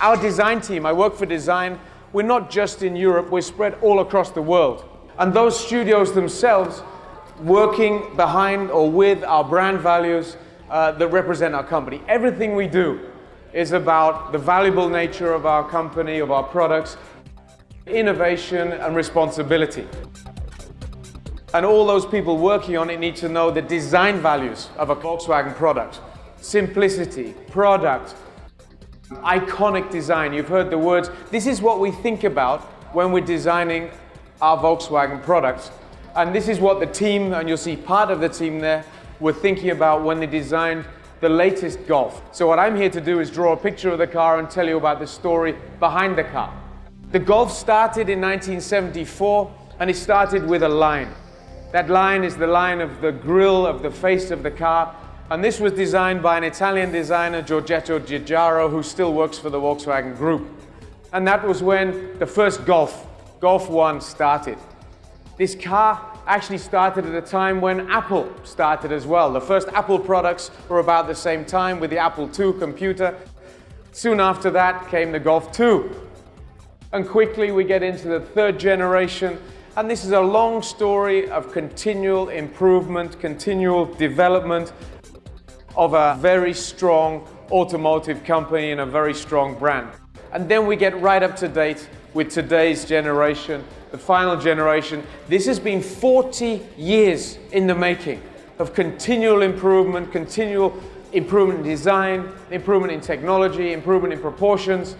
Our design team, I work for design, we're not just in Europe, we're spread all across the world. And those studios themselves working behind or with our brand values that represent our company. Everything we do is about the valuable nature of our company, of our products, innovation and responsibility. And all those people working on it need to know the design values of a Volkswagen product. Simplicity, product, iconic design. You've heard the words. This is what we think about when we're designing our Volkswagen products. And this is what the team, and you'll see part of the team there, were thinking about when they designed the latest Golf. So what I'm here to do is draw a picture of the car and tell you about the story behind the car. The Golf started in 1974, and it started with a line. That line is the line of the grille of the face of the car. And this was designed by an Italian designer, Giorgetto Giugiaro, who still works for the Volkswagen Group. And that was when the first Golf 1 started. This car actually started at a time when Apple started as well. The first Apple products were about the same time with the Apple II computer. Soon after that came the Golf 2. And quickly we get into the third generation. And this is a long story of continual improvement, continual development of a very strong automotive company and a very strong brand. And then we get right up to date with today's generation, the final generation. This has been 40 years in the making of continual improvement in design, improvement in technology, improvement in proportions.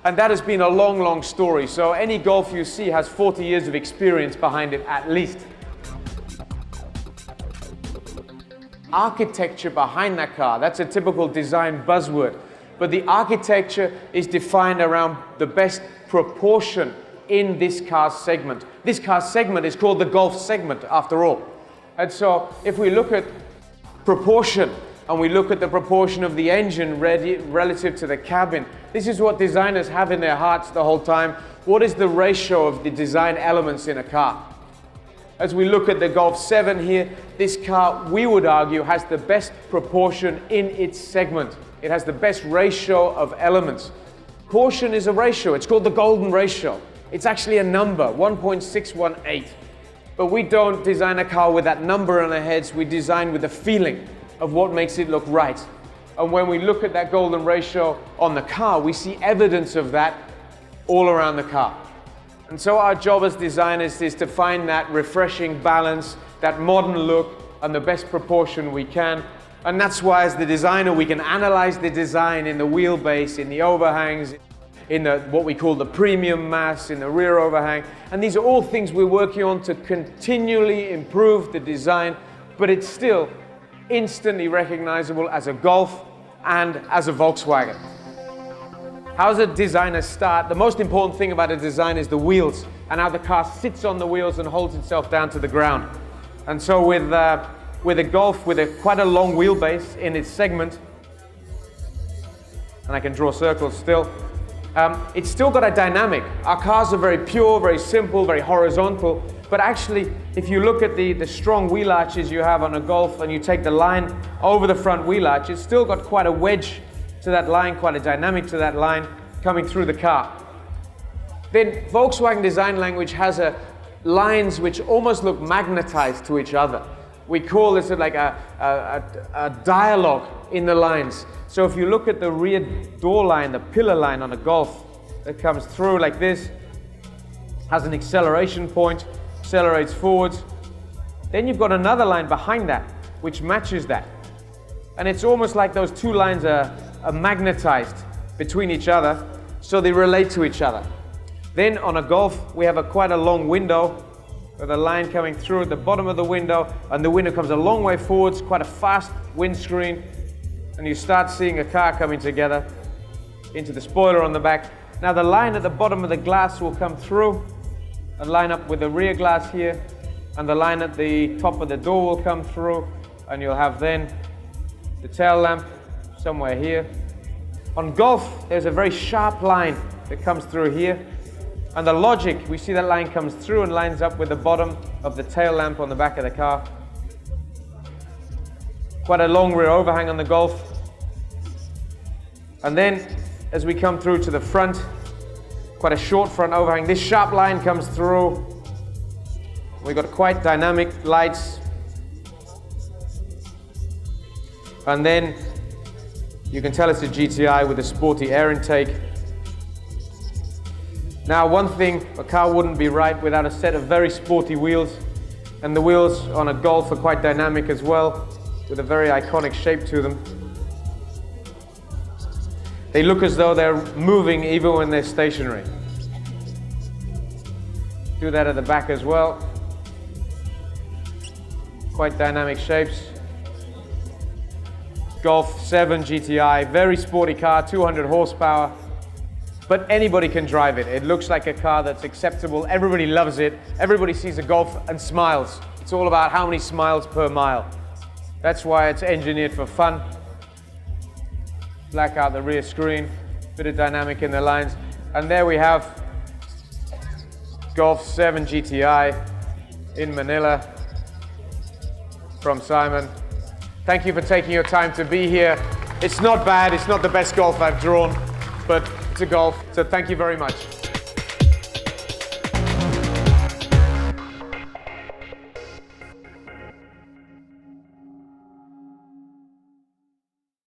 And that has been a long, long story. So any Golf you see has 40 years of experience behind it at least. Architecture behind that car, that's a typical design buzzword. But the architecture is defined around the best proportion in this car segment. This car segment is called the Golf segment after all. And so if we look at proportion, and we look at the proportion of the engine relative to the cabin, this is what designers have in their hearts the whole time. What is the ratio of the design elements in a car? As we look at the Golf 7 here, this car, we would argue, has the best proportion in its segment. It has the best ratio of elements. Proportion is a ratio. It's called the golden ratio. It's actually a number, 1.618. But we don't design a car with that number on our heads. We design with the feeling of what makes it look right. And when we look at that golden ratio on the car, we see evidence of that all around the car. And so our job as designers is to find that refreshing balance, that modern look, and the best proportion we can. And that's why as the designer we can analyze the design in the wheelbase, in the overhangs, in what we call the premium mass, in the rear overhang. And these are all things we're working on to continually improve the design, but it's still instantly recognizable as a Golf and as a Volkswagen. How does a designer start? The most important thing about a design is the wheels and how the car sits on the wheels and holds itself down to the ground. And so with a Golf with quite a long wheelbase in its segment, and I can draw circles still, it's still got a dynamic. Our cars are very pure, very simple, very horizontal, but actually if you look at the strong wheel arches you have on a Golf and you take the line over the front wheel arch, it's still got quite a wedge to that line, quite a dynamic to that line coming through the car. Then Volkswagen design language has lines which almost look magnetized to each other. We call this like a dialogue in the lines. So if you look at the rear door line, the pillar line on a Golf, that comes through like this, has an acceleration point, accelerates forwards. Then you've got another line behind that, which matches that. And it's almost like those two lines are magnetized between each other, so they relate to each other. Then on a Golf, we have quite a long window with a line coming through at the bottom of the window, and the window comes a long way forwards, quite a fast windscreen, and you start seeing a car coming together into the spoiler on the back. Now the line at the bottom of the glass will come through and line up with the rear glass here, and the line at the top of the door will come through, and you'll have then the tail lamp somewhere here. On Golf, there's a very sharp line that comes through here, and the logic, we see that line comes through and lines up with the bottom of the tail lamp on the back of the car. Quite a long rear overhang on the Golf. And then as we come through to the front. Quite a short front overhang. This sharp line comes through. We've got quite dynamic lights. And then you can tell it's a GTI with a sporty air intake. Now, one thing, a car wouldn't be right without a set of very sporty wheels. And the wheels on a Golf are quite dynamic as well, with a very iconic shape to them. They look as though they're moving even when they're stationary. Do that at the back as well. Quite dynamic shapes. Golf 7 GTI, very sporty car, 200 horsepower. But anybody can drive it. It looks like a car that's acceptable. Everybody loves it. Everybody sees a Golf and smiles. It's all about how many smiles per mile. That's why it's engineered for fun. Black out the rear screen, bit of dynamic in the lines. And there we have Golf 7 GTI in Manila from Simon. Thank you for taking your time to be here. It's not bad, it's not the best Golf I've drawn, but it's a Golf, so thank you very much.